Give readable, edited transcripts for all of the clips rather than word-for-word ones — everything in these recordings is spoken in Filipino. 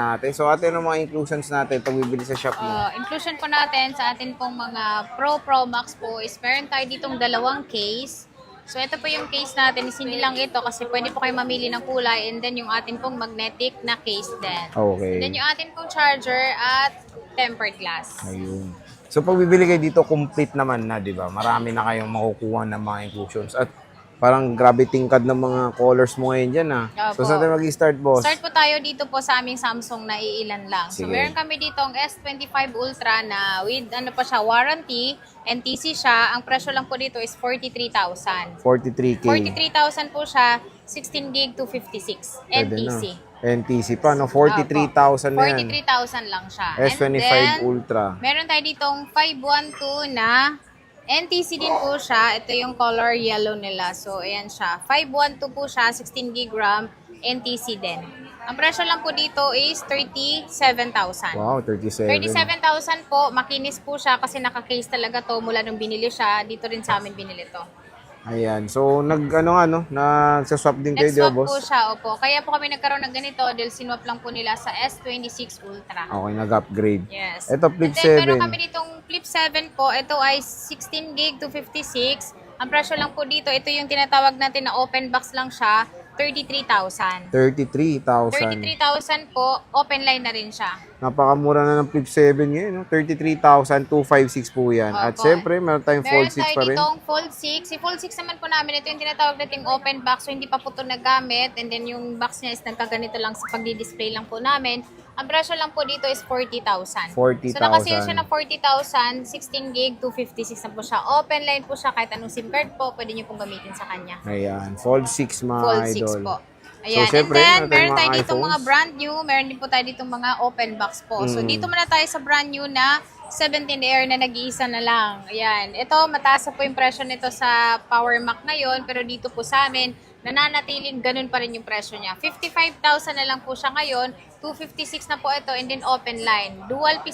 natin. So, ate, ano mga inclusions natin pag bibili sa shop mo? Inclusion po natin sa atin pong mga Pro Max po is meron tayo ditong dalawang case. So, ito po yung case natin. Is hindi lang ito kasi pwede po kayo mamili ng kulay and then yung atin pong magnetic na case din. Okay. And then yung atin pong charger at tempered glass. Ayun. So, pag bibili kayo dito, complete naman na, di ba? Marami na kayong makukuha ng mga inclusions. At parang grabe tingkad ng mga colors mo ngayon dyan, ha? So, Opo. saan tayo mag-start, boss? Start po tayo dito po sa aming Samsung na iilan lang. So, Sige. meron kami dito ang S25 Ultra na with ano pa siya, warranty, NTC siya. Ang presyo lang po dito is 43,000. 43K. 43,000 po siya, 16 gig to 56 Pwede NTC. na. NTC pa, no? 43,000 na yan. 43,000 lang siya. S25 And then, Ultra. meron tayo ditong 512 na NTC din po siya. Ito yung color yellow nila. So, ayan siya. 512 po siya, 16 gig RAM, NTC din. Ang presyo lang po dito is 37,000. Wow, 37. 37,000 po. Makinis po siya kasi naka-case talaga to mula nung binili siya. Dito rin sa amin binili to. Ayan. So, nagsaswap din kayo, di ba, Nag-swap po boss? siya, opo. Kaya po kami nagkaroon ng ganito dahil sinwap lang po nila sa S26 Ultra. Okay, nag-upgrade. Yes. Ito, Flip And then, 7. meron kami ditong Flip 7 po. Ito ay 16 gig to 56. Ang presyo lang po dito, ito yung tinatawag natin na open box lang siya, 33,000. 33,000. 33,000 po, open line na rin siya. Napakamura na ng Flip 7 ngayon, no? 33,256 po yan. At Opo. syempre, meron tayong Fold 6 Meron tayo pa rin. ditong Fold 6. Si Fold 6 naman po namin, ito yung tinatawag nating open box. So, hindi pa po ito nagamit. And then, yung box niya is nagkaganito lang sa pagdi-display lang po namin. Ang presyo lang po dito is 40,000. 40,000. So, nakasale siya ng 40,000, 16 gig, 256 na po siya. Open line po siya, kahit anong SIM card po, pwede nyo pong gamitin sa kanya. Ayan, Fold 6 mga Fold idol. 6 po. Ayan. So, syempre, and then, meron meron tayong tayo mga dito mga iPhones. brand new. Meron din po tayo dito mga open box po. So, dito muna tayo sa brand new na 17 Air na nag-iisa na lang. Ayan. Ito, mataas na po yung presyo nito sa Power Mac ngayon. Pero dito po sa amin, nananatiling ganun pa rin yung presyo niya. 55,000 na lang po siya ngayon. 256 na po ito and then open line. Dual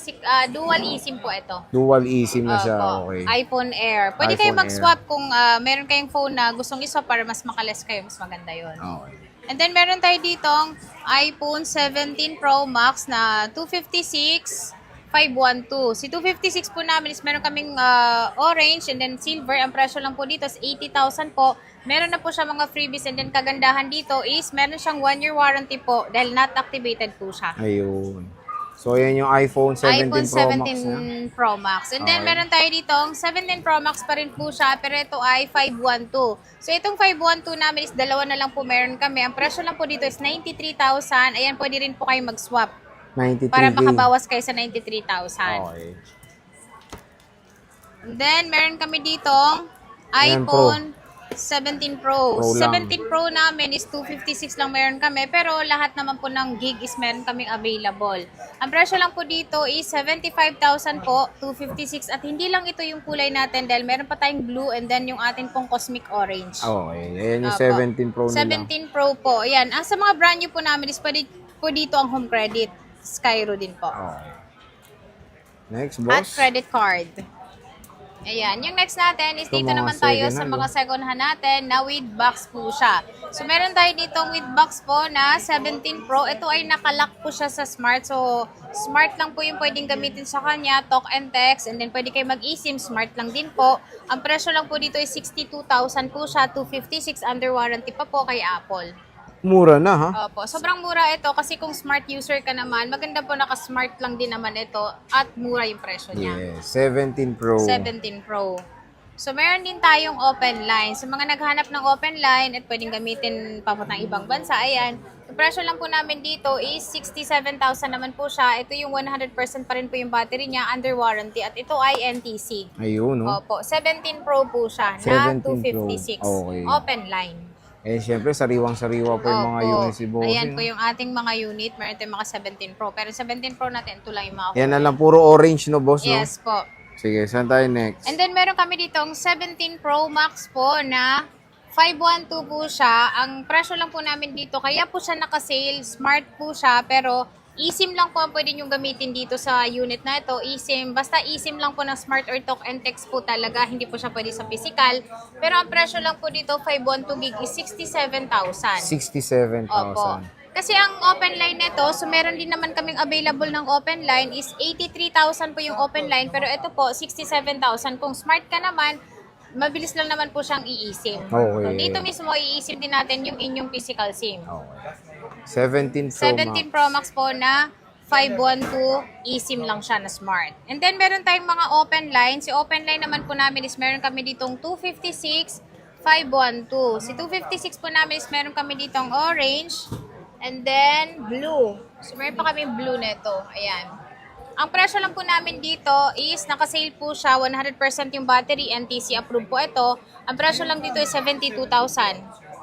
eSIM po ito. Dual eSIM na siya, Opo. okay. iPhone Air. Pwede iPhone kayo mag-swap kung meron kayong phone na gustong iswap para mas makalas kayo. Mas maganda yun. Okay. And then, meron tayo ditong iPhone 17 Pro Max na 256, 512. Si 256 po namin is meron kaming orange and then silver. Ang presyo lang po dito is 80,000 po. Meron na po siya mga freebies and then kagandahan dito is meron siyang 1-year warranty po dahil not activated po siya. Ayun. So, yan yung iPhone 17 iPhone Pro Max 17 na. Pro Max. And then, Okay. meron tayo dito, ang 17 Pro Max pa rin po siya, pero ito ay 512. So, itong 512 namin is dalawa na lang po meron kami. Ang presyo lang po dito is 93,000. Ayan, pwede rin po kayo mag-swap 93K. para makabawas kayo sa 93,000. Okay. And then, meron kami dito Ayan, iPhone 17 Pro. Pro lang. 17 Pro namin is 256 lang meron kami. Pero lahat naman po ng gig is meron kaming available. Ang presyo lang po dito is 75,000 po, 256. At hindi lang ito yung kulay natin dahil meron pa tayong blue and then yung atin pong cosmic orange. Okay. Ayan yung Opo. 17 Pro nila. 17 Pro po. Ayan. Ang sa mga brand new po namin is pwede po dito ang home credit. Skyro din po. Okay. Next, At boss. credit card. Ayan. Yung next natin is Ito, dito mga naman tayo second sa hand, mga second hand natin na with box po siya. So, meron tayo dito with box po na 17 Pro. Ito ay nakalock po siya sa smart. So, smart lang po yung pwedeng gamitin sa kanya. Talk and text. And then, pwede kayo mag-eSIM. Smart lang din po. Ang presyo lang po dito is 62,000 po siya. 256 under warranty pa po kay Apple. Mura na, ha? Opo. Sobrang mura ito kasi kung smart user ka naman, maganda po naka-smart lang din naman ito at mura yung presyo niya. Yes. 17 Pro. 17 Pro. So, meron din tayong open line. So, mga naghanap ng open line at pwedeng gamitin papuntang ibang bansa, ayan. Yung presyo lang po namin dito is 67,000 naman po siya. Ito yung 100% pa rin po yung battery niya under warranty at ito ay NTC. Ayun, no? Opo. 17 Pro po siya 17 na Pro. 256. Okay. Open line. Eh, syempre, sariwang-sariwa po yung mga Opo. unit si Bossing. Ayan po yung ating mga unit. Meron tayong mga 17 Pro. Pero 17 Pro natin, ito lang yung mga Yan na lang, puro orange, no, boss, no? Yes po. Sige, saan tayo next? And then meron kami ditong 17 Pro Max po na 512 po siya. Ang presyo lang po namin dito, kaya po siya naka-sale. Smart po siya, pero eSIM lang po ang pwede nyo gamitin dito sa unit na ito. eSIM, basta eSIM lang po ng smart or talk and text po talaga. Hindi po siya pwede sa physical. Pero ang presyo lang po dito, 512 gig is 67,000. 67,000. Opo. Kasi ang open line nito, so meron din naman kaming available ng open line is 83,000 po yung open line, pero ito po 67,000. Kung smart ka naman, mabilis lang naman po siyang i-eSIM. Okay. So, dito mismo i-eSIM din natin yung inyong physical SIM. Okay. 17 Pro 17 Pro Max po na 512 eSIM lang siya na smart. And then meron tayong mga open line. Si open line naman po namin is meron kami ditong 256, 512. Si 256 po namin is meron kami ditong orange and then blue. So meron pa kami blue nito. Ayan. Ang presyo lang po namin dito is naka-sale po siya, 100% yung battery, NTC approved po ito. Ang presyo lang dito is 72,000.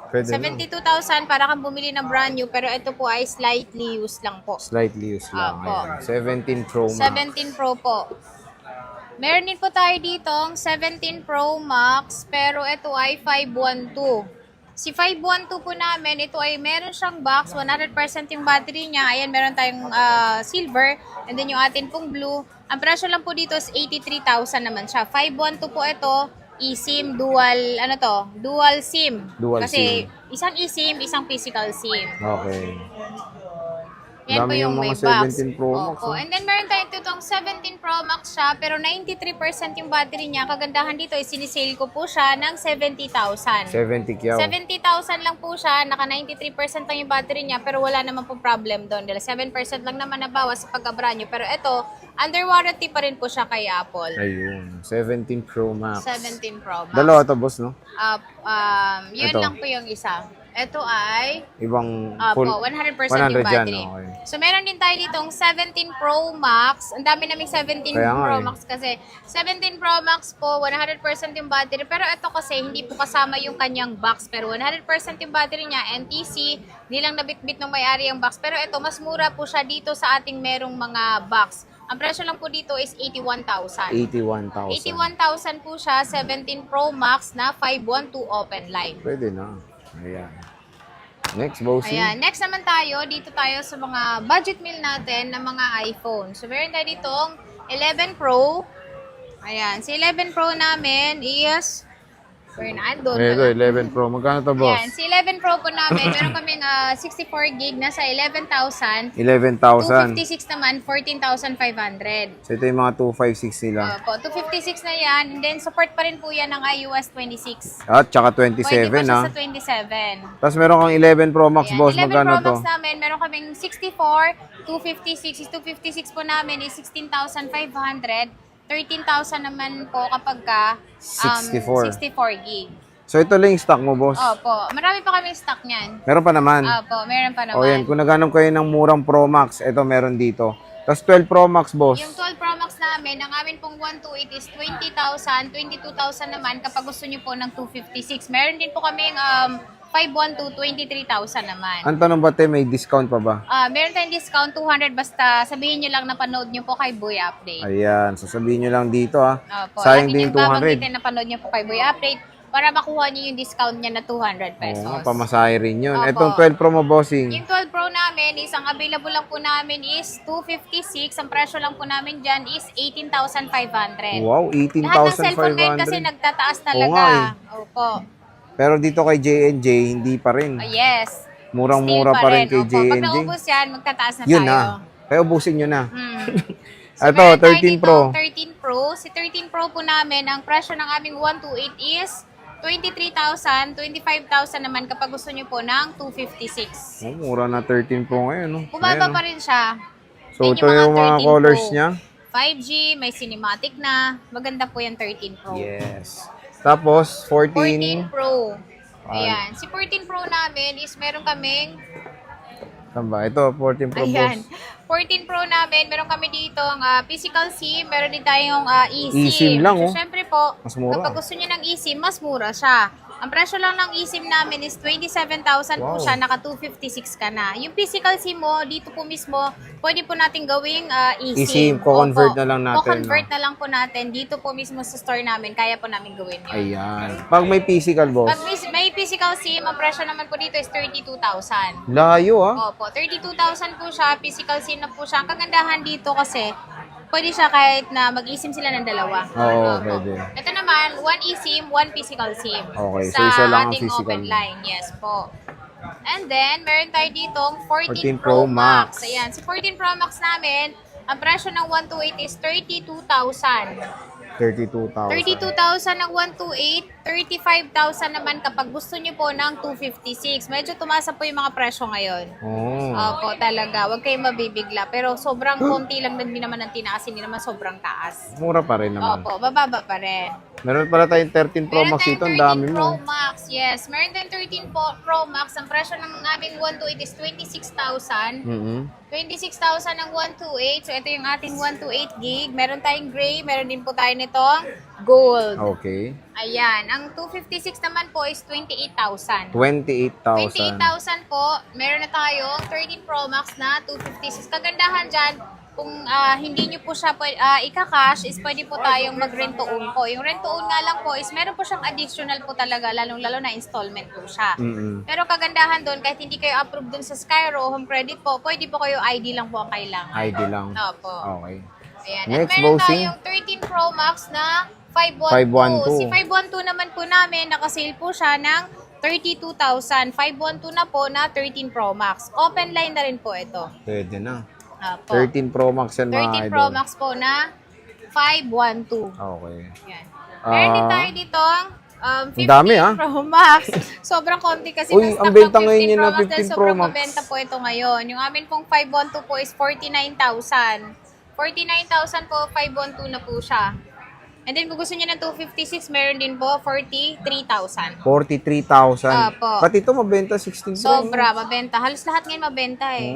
Pwede 72,000 para kang bumili ng brand new, pero ito po ay slightly used lang po. Slightly used lang. Apo. Ayan. 17 Pro Max. 17 Pro po. Meron din po tayo ditong 17 Pro Max, pero ito ay 512. Si 512 po namin, ito ay meron siyang box, 100% yung battery niya. Ayan, meron tayong silver, and then yung atin pong blue. Ang presyo lang po dito is 83,000 naman siya. 512 po ito, eSIM, dual SIM. Dual Kasi SIM. isang eSIM, isang physical SIM. Okay. Yan po Dami yung yung may mga box. 17 Pro Max, Opo. oh. And then meron tayo itong 17 Pro Max siya, pero 93% yung battery niya. Kagandahan dito is sinisale ko po siya ng 70,000. 70 kyaw. 70,000 lang po siya, naka 93% lang yung battery niya, pero wala naman po problem doon. Dahil 7% lang naman nabawas sa pagkabra nyo. Pero ito, under warranty pa rin po siya kay Apple. Ayun. 17 Pro Max. 17 Pro Max. Dalawa to, boss, no? Yun Ito. lang po yung isa. Ito ay Ibang Opo, full. 100% 100 yung battery. yan, okay. So, meron din tayo ditong 17 Pro Max. Ang dami naming 17 Kaya nga Pro eh. Max kasi 17 Pro Max po, 100% yung battery. Pero ito kasi, hindi po kasama yung kanyang box. Pero 100% yung battery niya, NTC, hindi lang nabitbit ng may-ari yung box. Pero ito, mas mura po siya dito sa ating merong mga box. Ang presyo lang po dito is 81,000. 81,000. 81,000 po siya, 17 Pro Max na 512 open line. Pwede na. Ayan. Next, bossy. Ayan, next naman tayo, dito tayo sa mga budget meal natin ng mga iPhone. So, meron tayo ditong 11 Pro. Ayan, si 11 Pro namin is, Fernando. Ito, 11 Pro. Magkano to, boss? Ayan, si 11 Pro po namin, meron kaming 64 gig na sa 11,000. 11,000. 256 naman, 14,500. So, ito yung mga 256 nila. Opo, 256 na yan. And then, support pa rin po yan ng iOS 26. At saka Pwede pa 27, siya ha? sa 27. Tapos meron kang 11 Pro Max, Ayan, boss. 11 Magkano Pro to? Max namin, meron kaming 64, 256. Is 256 po namin is 16,500. 13,000 naman po kapag ka 64. 64 gig. So, ito lang yung stock mo, boss. Opo. Marami pa kami stock niyan. Meron pa naman. Opo, meron pa naman. O yan, kung naghanap kayo ng murang Pro Max, ito meron dito. Tapos 12 Pro Max, boss. Yung 12 Pro Max namin, ang amin pong 128 is 20,000, 22,000 naman kapag gusto nyo po ng 256. Meron din po kaming 512, 23,000 naman. Ang tanong ba, te, may discount pa ba? Meron tayong discount 200 basta sabihin nyo lang na panood nyo po kay Boy Update. Ayan, sasabihin nyo lang dito, ha. Opo, Sayang lagi din nyo yung 200. babanggitin na panood nyo po kay Boy Update para makuha nyo yung discount niya na 200 pesos. Oo, pamasahe rin yun. Opo. Itong 12 Pro mo, bossing. Yung 12 Pro namin, isang available lang po namin is 256. Ang presyo lang po namin dyan is 18,500. Wow, Lahat ng cellphone ngayon kasi 18,500. nagtataas Oo talaga. nga eh. Opo. Pero dito kay J&J, hindi pa rin. Yes. Murang-mura Still pa rin kay Opo. Pag J&J. naubos yan, magtataas na Yun tayo. na. Kaya ubusin nyo na. So, Ito, meron tayo 13 dito, Pro. 13 Pro. Si 13 Pro po namin, ang presyo ng aming 128 is 23,000, 25,000 naman kapag gusto nyo po ng 256. Oh, mura na 13 Pro ngayon, no? Bumaba Ayan, pa rin siya. So, Yan ito yung mga 13 colors Pro. niya. 5G, may cinematic na. Maganda po yung 13 Pro. Yes. Tapos, 14 14. Pro. Ayan. Si 14 Pro namin is meron kaming, Saan ba? Ito, 14 Pro, ayan. boss. 14 Pro namin, meron kami dito ang physical SIM, meron din tayong eSIM. eSIM lang, So, oh. syempre po, Mas mura. kapag gusto nyo ng eSIM, mas mura siya. Ang presyo lang ng eSIM namin is 27,000 po Wow. siya, naka 256 ka na. Yung physical SIM mo, dito po mismo, pwede po natin gawing eSIM. eSIM, co-convert Opo. na lang natin, Co-convert no? na lang po natin. Dito po mismo sa store namin, kaya po namin gawin yun. Ayan. Pag may physical, boss. Pag may physical SIM, ang presyo naman po dito is 32,000. Layo, ah. Opo, 32,000 po siya, physical SIM na po siya. Ang kagandahan dito kasi, pwede siya kahit na mag-eSIM sila ng dalawa. Oo, Opo. pwede. Ito naman, one eSIM, one physical SIM. Okay, so sa isa lang ang ating physical. open line. Yes po. And then, meron tayo ditong 14 14 Pro Pro Max. Max. Ayan, si 14 Pro Max namin, ang presyo ng 128 is 32,000. 32,000. 32,000 ng 128, 35,000 naman kapag gusto nyo po ng 256. Medyo tumasa po yung mga presyo ngayon. Oh. Opo, talaga. Huwag kayong mabibigla. Pero sobrang konti lang din naman ang tinaas, hindi naman sobrang taas. Mura pa rin naman. Opo, bababa pa rin. Meron pala tayong 13 Pro Max dito. Ang dami 13 Pro mo. Max, yes. Meron tayong 13 Pro Max. Ang presyo ng aming 128 is 26,000. Mm-hmm. 26,000 ng 128. So, ito yung ating 128 gig. Meron tayong gray. Meron din po tayo nitong gold. Okay. Ayan. Ang 256 naman po is 28,000. 28,000. 28,000 po. Meron na tayong 13 Pro Max na 256. Kagandahan dyan, kung hindi nyo po siya ika-cash, is pwede po tayong mag-rent-to-own po. Yung rent-to-own nga lang po is meron po siyang additional po talaga, lalong-lalo na installment po siya. Mm-mm. Pero kagandahan doon, kahit hindi kayo approve doon sa Skyro, home credit po, pwede po kayo ID lang po ang kailangan. ID lang. Opo. Okay. Ayan. Next, At meron bossing. tayong 13 Pro Max na 512. 512. Si 512 naman po namin, nakasale po siya ng 32,000. 512 na po na 13 Pro Max. Open line na rin po ito. Pwede na. Opo. 13 Pro Max yan mga 13 Pro idol. Max po na 512. Okay. Yan. Meron din tayo dito 15 dami, Pro Max. Sobrang konti kasi Uy, na-stock ang benta ng ngayon 15 yun Pro na Max dahil 15 Pro sobrang Max. mabenta po ito ngayon. Yung amin pong 512 po is 49,000. 49,000 po, 512 na po siya. And then kung gusto niyo ng 256, meron din po 43,000. 43,000. Opo. Pati ito mabenta 16 Pro. Sobra, mabenta. Halos lahat ngayon mabenta eh.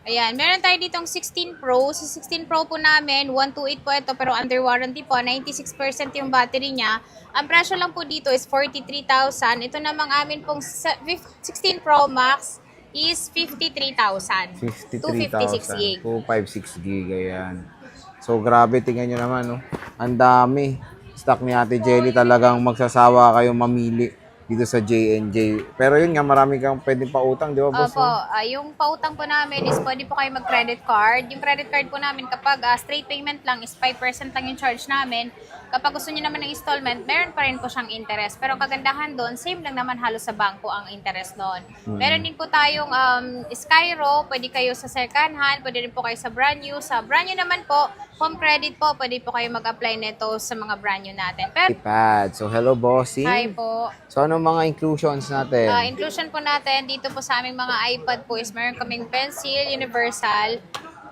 Ayan, meron tayo ditong 16 Pro. Sa 16 Pro po namin, 128 po ito, pero under warranty po, 96% yung battery niya. Ang presyo lang po dito is 43,000. Ito namang amin pong 16 Pro Max is 53,000. 256 gig. 256 gig, ayan. So, grabe, tingnan nyo naman, no? Ang dami. Stock ni Ate Jelly, talagang magsasawa kayo mamili dito sa J&J. Pero yun nga, marami kang pwedeng pautang, di ba, boss? Opo, yung pautang po namin is pwede po kayo mag-credit card. Yung credit card po namin kapag straight payment lang is 5% lang yung charge namin. Kapag gusto niyo naman ng installment, meron pa rin po siyang interest. Pero kagandahan doon, same lang naman halos sa bangko ang interest doon. Meron din po tayong Skyro, pwede kayo sa second hand, pwede rin po kayo sa brand new. Sa brand new naman po, home credit po, pwede po kayo mag-apply nito sa mga brand new natin. Pero, iPad. So, hello, bossing. hi po. So, ano mga inclusions natin? Inclusion po natin dito po sa aming mga iPad po is meron kaming pencil, universal,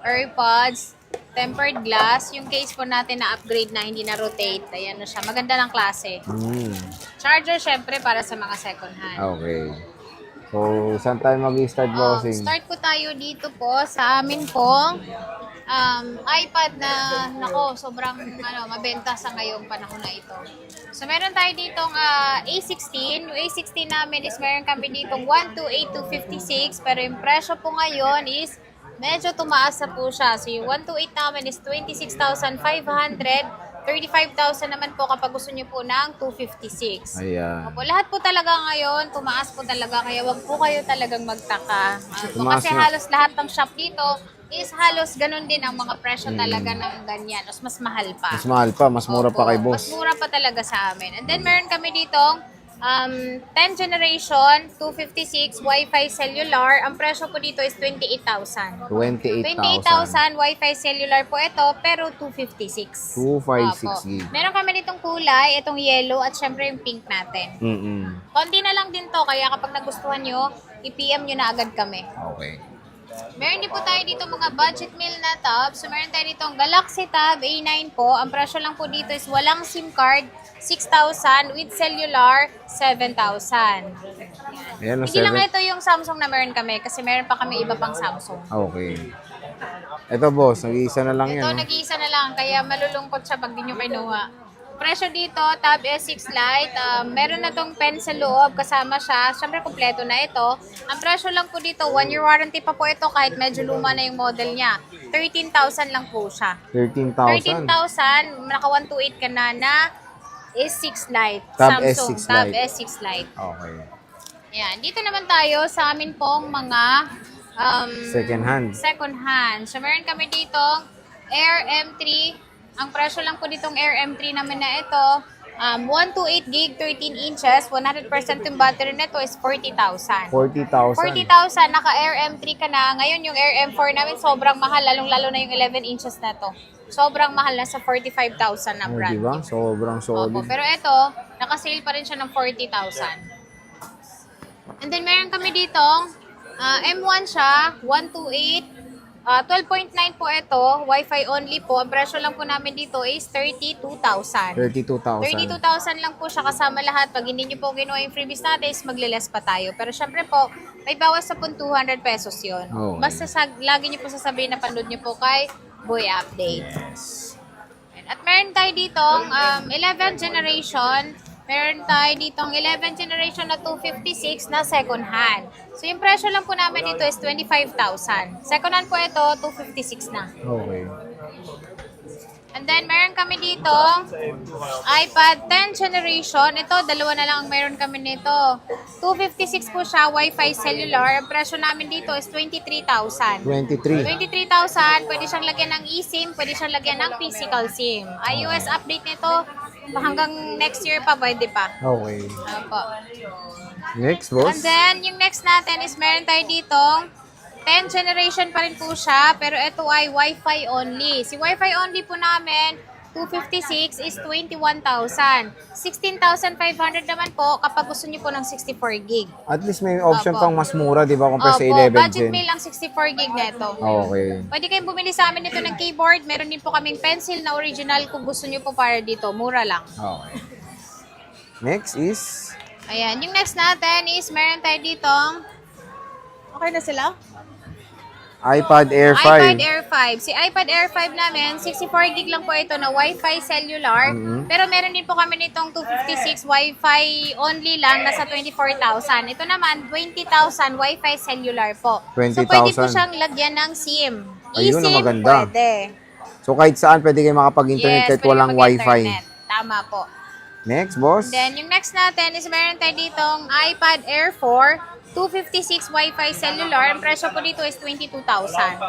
AirPods, tempered glass. Yung case po natin na upgrade na hindi na rotate. Ayan na siya. Maganda ng klase. Charger syempre para sa mga second hand. Okay. So, saan tayo mag-start, bossing? Start po tayo dito po sa amin pong iPad na nako, sobrang mabenta sa ngayong panahon na ito. So meron tayo ditong A16. Yung A16 namin is meron kami ditong 128,256 pero yung presyo po ngayon is medyo tumaas na po siya. So yung 128 namin is 26,500. 35,000 naman po kapag gusto niyo po ng 256. Ayan. Opo, lahat po talaga ngayon, tumaas po talaga. Kaya wag po kayo talagang magtaka. Tumaas Kasi na. halos lahat ng shop dito is halos ganun din ang mga presyo talaga ng ganyan. Mas mahal pa. Mas mahal pa, mas mura pa kay boss. Mas mura pa talaga sa amin. And then meron kami ditong 10th generation, 256, Wi-Fi cellular. Ang presyo po dito is 28,000. 28,000. 28,000 Wi-Fi cellular po ito, pero 256. 256 Opo. gig. Meron kami ditong kulay, itong yellow at syempre yung pink natin. Konti na lang din to, kaya kapag nagustuhan nyo, i-PM nyo na agad kami. Okay. Meron din po tayo dito mga budget meal na tab. So meron tayo dito ang Galaxy Tab A9 po. Ang presyo lang po dito is walang SIM card, 6,000 with cellular, 7,000. Ayan, Hindi lang ito yung Samsung na meron kami kasi meron pa kami iba pang Samsung. Okay. Ito, boss, nag-iisa na lang Ito, yan. No? nag-iisa na lang kaya malulungkot siya pag di nyo kinuha. Presyo dito, Tab S6 Lite. Meron na tong pen sa loob, kasama siya. Siyempre, kompleto na ito. Ang presyo lang po dito, 1-year warranty pa po ito kahit medyo luma na yung model niya. 13,000 lang po siya. 13,000. 13,000, naka 128 ka na S6 Lite. Tab Samsung S6 Tab Lite. S6 Lite. Okay. Ayan. Dito naman tayo sa amin pong mga Second hand. second hand. So, meron kami dito Air M3. Ang presyo lang po ditong Air M3 namin na ito, 128 gig, 13 inches, 100% yung battery nito is 40,000. 40,000. 40,000, naka-Air M3 ka na. Ngayon yung Air M4 namin sobrang mahal, lalong-lalo na yung 11 inches na to. Sobrang mahal na sa 45,000 na Oh, brand. diba? Sobrang solid. Opo, pero ito, naka-sale pa rin siya ng 40,000. And then meron kami dito, M1 siya, 128, 12.9 po ito, Wi-Fi only po. Ang presyo lang po namin dito is 32,000. 32,000. 32,000 lang po siya kasama lahat. Pag hindi nyo po ginawa yung freebies natin, is magle-less pa tayo. Pero syempre po, may bawas sa po 200 pesos yun. Okay. Basta lagi nyo po sasabihin na panood nyo po kay Boy Update. At meron tayo ditong 11th generation. Meron tayo ditong 11th generation na 256 na second hand. So yung presyo lang po namin dito is 25,000. Second hand po ito, 256 na. Okay. And then, meron kami dito, iPad 10th generation. Ito, dalawa na lang meron kami nito. 256 po siya, Wi-Fi cellular. Ang presyo namin dito is 23,000. 23. 23,000, pwede siyang lagyan ng eSIM, pwede siyang lagyan ng physical SIM. iOS update nito, hanggang next year pa, pwede pa. Okay. Opo. Next, boss. And then, yung next natin is meron tayo dito, 10th generation pa rin po siya, pero ito ay Wi-Fi only. Si Wi-Fi only po namin, 256 is 21,000. 16,500 naman po kapag gusto niyo po ng 64 gig. At least may option Opo. pang mas mura, di ba, compare sa Opo, 11 budget gen. meal ang 64 gig neto. Okay. Pwede kayong bumili sa amin nito ng keyboard. Meron din po kaming pencil na original kung gusto niyo po para dito. Mura lang. Okay. Next is Ayan. Yung next natin is meron tayo dito. Okay na sila? iPad Air 5. iPad Air 5. Si iPad Air 5 namin, 64 gig lang po ito na Wi-Fi cellular. Pero meron din po kami nitong 256 Wi-Fi only lang, nasa 24,000. Ito naman, 20,000 Wi-Fi cellular po. So, 20,000. pwede po siyang lagyan ng SIM. Ayun, eSIM, maganda. pwede. So kahit saan pwede kayo makapag-internet kahit pwede walang mag-internet. Wi-Fi. Tama po. Next, boss. Then, yung next natin is meron tayo ditong iPad Air 4, 256 Wi-Fi cellular. Ang presyo po dito is 22,000.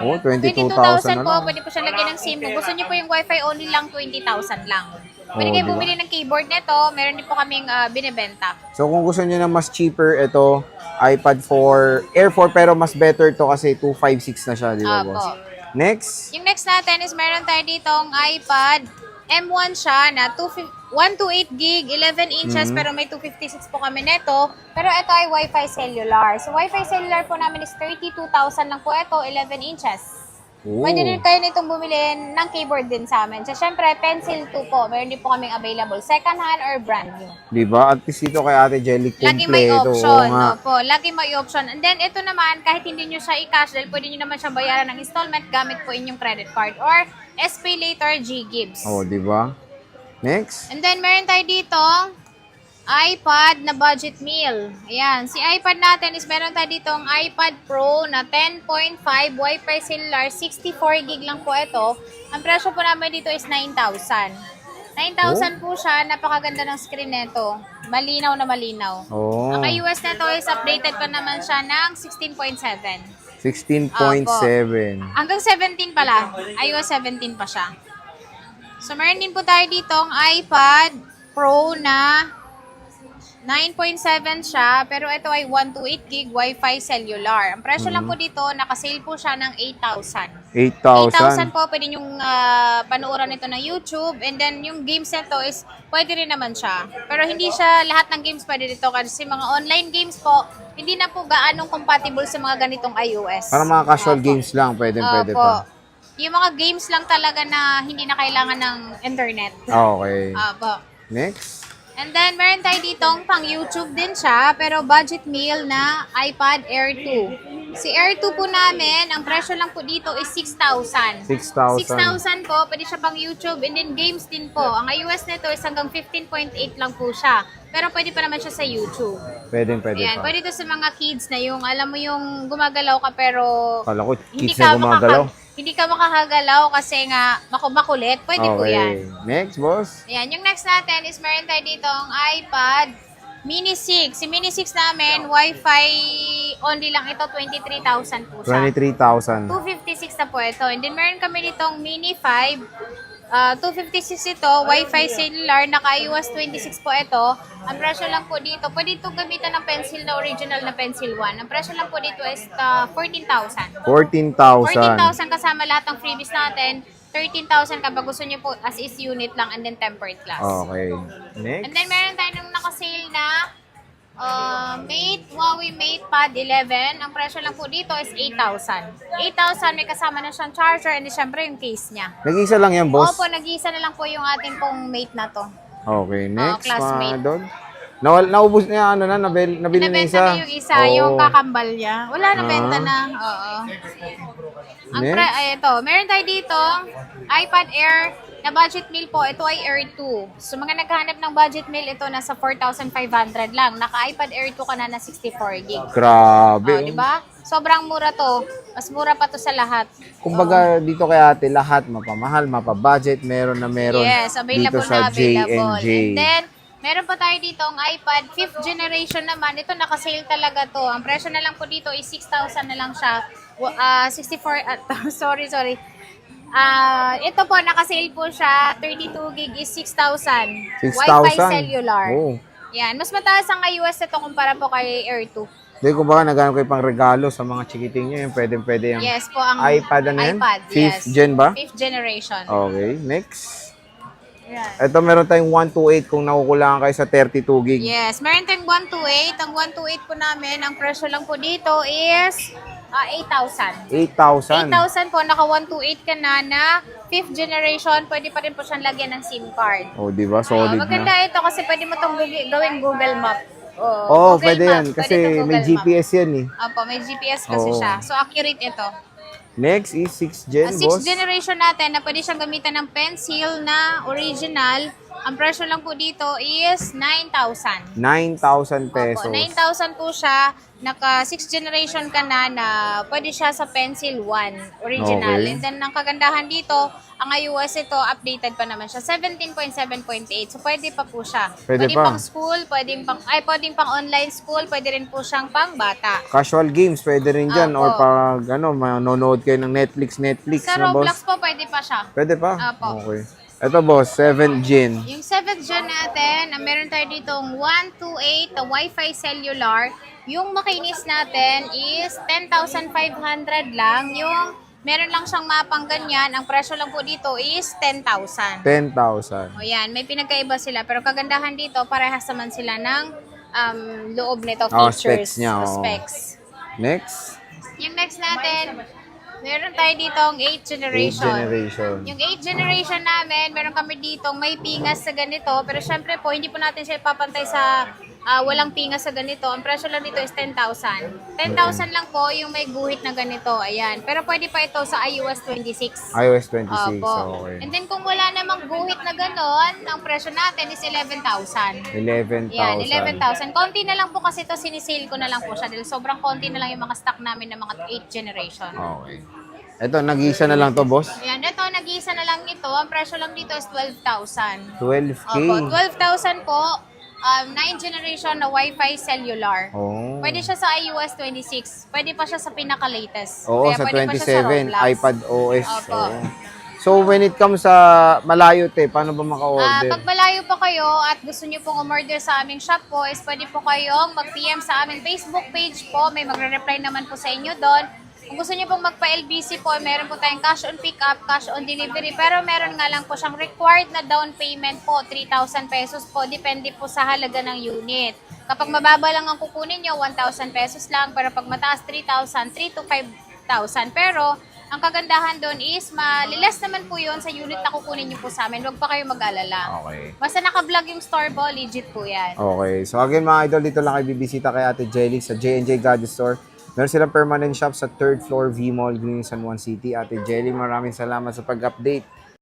Oh, 22,000 na po. lang. Pwede po siya lagyan ng SIM. Kung gusto niyo po yung Wi-Fi only lang, 20,000 lang. Pwede Oh, kayo diba? bumili ng keyboard nito. Meron din po kaming binibenta. So kung gusto niyo na mas cheaper, ito iPad 4, Air 4 pero mas better to kasi 256 na siya, di ba, Opo. boss? Next, Yung next natin is meron tayo ditong iPad M1 siya na 128 gig, 11 inches, pero may 256 po kami neto. Pero ito ay Wi-Fi cellular. So, Wi-Fi cellular po namin is 32,000 lang po ito, 11 inches. oh, Pwede rin kayo nitong bumili ng keyboard din sa amin. So, syempre, Pencil 2 po. Meron din po kaming available. Second hand or brand new. di ba? At least dito kay Ate Jelly, Lagi may kompleto. option. Oo nga. Opo, lagi may option. And then, ito naman, kahit hindi nyo siya i-cash, dahil pwede nyo naman siya bayaran ng installment gamit po inyong credit card or SPay Later G-Gibbs. Oh, di ba? Next, And then, meron tayo dito, iPad na budget meal. Ayan. Si iPad natin is meron tayo ditong iPad Pro na 10.5 Wi-Fi cellular, 64 gig lang po ito. Ang presyo po namin dito is 9,000. 9,000 po siya. Napakaganda ng screen nito. Malinaw na malinaw. oh, Ang iOS nito is updated pa naman siya ng 16.7. 16.7. Hanggang 17 pala. iOS 17 pa siya. So, meron din po tayo ditong iPad Pro na 9.7 siya, pero ito ay 128 gig Wi-Fi cellular. Ang presyo lang po dito, nakasale po siya ng 8,000. 8,000 8,000. po, pwede yung panuoran nito ng YouTube. And then, yung games nito is, pwede rin naman siya. Pero hindi siya lahat ng games pwede dito kasi mga online games po, hindi na po gaanong compatible sa mga ganitong iOS. Para mga casual Opo. games lang, pwede Opo. pa. Yung mga games lang talaga na hindi na kailangan ng internet. Okay. Opo. Next, And then, meron tayo ditong pang YouTube din siya, pero budget meal na iPad Air 2. Si Air 2 po namin, ang presyo lang po dito is 6,000. 6,000. 6,000 po, pwede siya pang YouTube, and then games din po. Ang iOS nito is hanggang 15.8 lang po siya. Pero pwede pa naman siya sa YouTube. Pwede Ayan, pa. pwede to sa mga kids na yung, alam mo yung gumagalaw ka pero Kala ko, hindi kids na gumagalaw. hindi ka makakagalaw kasi nga makulit. Pwede po yan. Next, boss. Ayan, yung next natin is meron tayo dito ang iPad Mini 6. Si Mini 6 namin, Wi-Fi only lang ito, 23,000 po siya. 23,000. 256 na po ito. And then meron kami ditong Mini 5, 256 ito, Wi-Fi cellular, naka-iOS 26 po ito. Ang presyo lang po dito, pwede itong gamitan ng pencil na original na pencil 1. Ang presyo lang po dito is 14,000. 14,000. 14,000 kasama lahat ng freebies natin. 13,000 kapag gusto niyo po as is unit lang and then tempered glass. Okay. Next. And then meron tayong naka-sale na Huawei Mate Pad 11. Ang presyo lang po dito is 8,000. 8,000 may kasama na siyang charger and syempre yung case niya. Nag-isa lang yan, boss? Opo, nag-iisa na lang po yung ating pong Mate na to. Okay, next, classmate. mga dog. Naubos niya, nabili na Nabenta isa. na yung isa, yung kakambal niya. Wala, nabenta na. Oo. Ito, meron tayo dito, iPad Air na budget meal po. Ito ay Air 2. So, mga naghahanap ng budget meal, ito nasa 4,500 lang. Naka-iPad Air 2 ka na na 64 gig. Grabe. Di ba? Sobrang mura to. Mas mura pa to sa lahat. Kumbaga dito kay ate, lahat mapamahal, mapabudget, meron Yes, available dito sa na available. J&J. And then, meron pa tayo dito ang iPad 5th generation naman. Ito naka-sale talaga to. Ang presyo na lang po dito is 6,000 na lang siya. 64 sorry. Ito po naka-sale po siya. 32 gig is 6,000. 6,000? Wi-Fi cellular. Oh. Yan, mas mataas ang iOS ito kumpara po kay Air 2. Hindi, kumbaga naghanap kayo pang regalo sa mga chikiting nyo. Yung pwede yung Yes po ang iPad, ano yan? iPad, 5th yes. gen ba? 5th generation. Okay, next. Yan. Ito meron tayong 128 kung nakukulangan kayo sa 32 gig. Yes, meron tayong 128. Ang 128 po namin, ang presyo lang po dito is 8,000. 8,000. 8,000 po, naka 128 ka na 5th generation, pwede pa rin po siyang lagyan ng SIM card. Oh, di ba? Solid Maganda na. ito kasi pwede mo itong gawing Google Map. Oh, Google pwede Map, yan. Kasi itong may Google Map. GPS yan eh. Opo, may GPS kasi Oo. siya. So, accurate ito. Next is 6th gen, boss. 6th generation natin na pwede siyang gamitan ng pencil na original. Ang presyo lang po dito is 9,000. 9,000 Opo, pesos. 9,000 po siya. Naka 6th generation ka na pwede siya sa Pencil 1 original. Okay. And then, ang kagandahan dito, ang iOS ito, updated pa naman siya. 17.7.8. So, pwede pa po siya. Pwede pa. pang school, pwedeng pang online school, pwede rin po siyang pang bata. Casual games, pwede rin dyan. Opo. Or pag manonood kayo ng Netflix, Sa na, Roblox boss. po, pwede pa siya. Pwede pa? Opo. Okay. Ito, boss, 7th gen. Yung 7th gen natin, meron tayo ditong 128 na Wi-Fi cellular. Yung makinis natin is 10,500 lang. Yung meron lang siyang mapang ganyan, ang presyo lang po dito is 10,000. 10,000. O yan, may pinagkaiba sila. Pero kagandahan dito, parehas naman sila ng loob nito, features, specs niya, oo. specs. Next, Yung next natin, meron tayo dito ang 8th 8th generation. generation. Yung 8th generation namin, meron kami dito may pingas sa ganito. Pero syempre po, hindi po natin siya ipapantay sa walang pingas sa ganito. Ang presyo lang dito is 10,000. 10,000 lang po yung may guhit na ganito. Ayan. Pero pwede pa ito sa iOS 26. iOS 26. Opo. Okay. And then kung wala namang guhit na ganon, ang presyo natin is 11,000. 11,000. Yan, 11,000. Konti na lang po kasi ito, sinisale ko na lang po siya dahil sobrang konti na lang yung mga stock namin ng mga 8th generation. Okay. Ito, nag-isa na lang to, boss. Ayan, ito, nag-iisa na lang ito. Ang presyo lang dito is 12,000. 12K. Opo, 12,000 po. 9th generation na Wi-Fi cellular. Oh. Pwede siya sa iOS 26. Pwede pa siya sa pinaka-latest. Oo, Kaya sa pwede pa siya sa 27, Roblox. iPad OS. Opo. Oo. So, when it comes sa malayo, paano ba maka-order? Pag malayo po kayo at gusto niyo pong umorder sa aming shop po, is pwede po kayong mag-PM sa aming Facebook page po. May magre-reply naman po sa inyo doon. Kung gusto niyo pong magpa-LBC po, meron po tayong cash on pick-up, cash on delivery. Pero meron nga lang po siyang required na down payment po, 3,000 pesos po. Depende po sa halaga ng unit. Kapag mababa lang ang kukunin niyo, 1,000 pesos lang. Pero pag mataas, 3,000, 3 to 5,000. Pero ang kagandahan doon is, maliles naman po yun sa unit na kukunin niyo po sa amin. Huwag pa kayo mag-alala. Okay. Basta naka-vlog yung store po, legit po yan. Okay. So, again, mga idol, dito lang kayo bibisita kay Ate Jelly sa J&J Gadget Store. Meron silang permanent shop sa 3rd floor V-Mall, Green San Juan City. Ate Jelly, maraming salamat sa pag-update.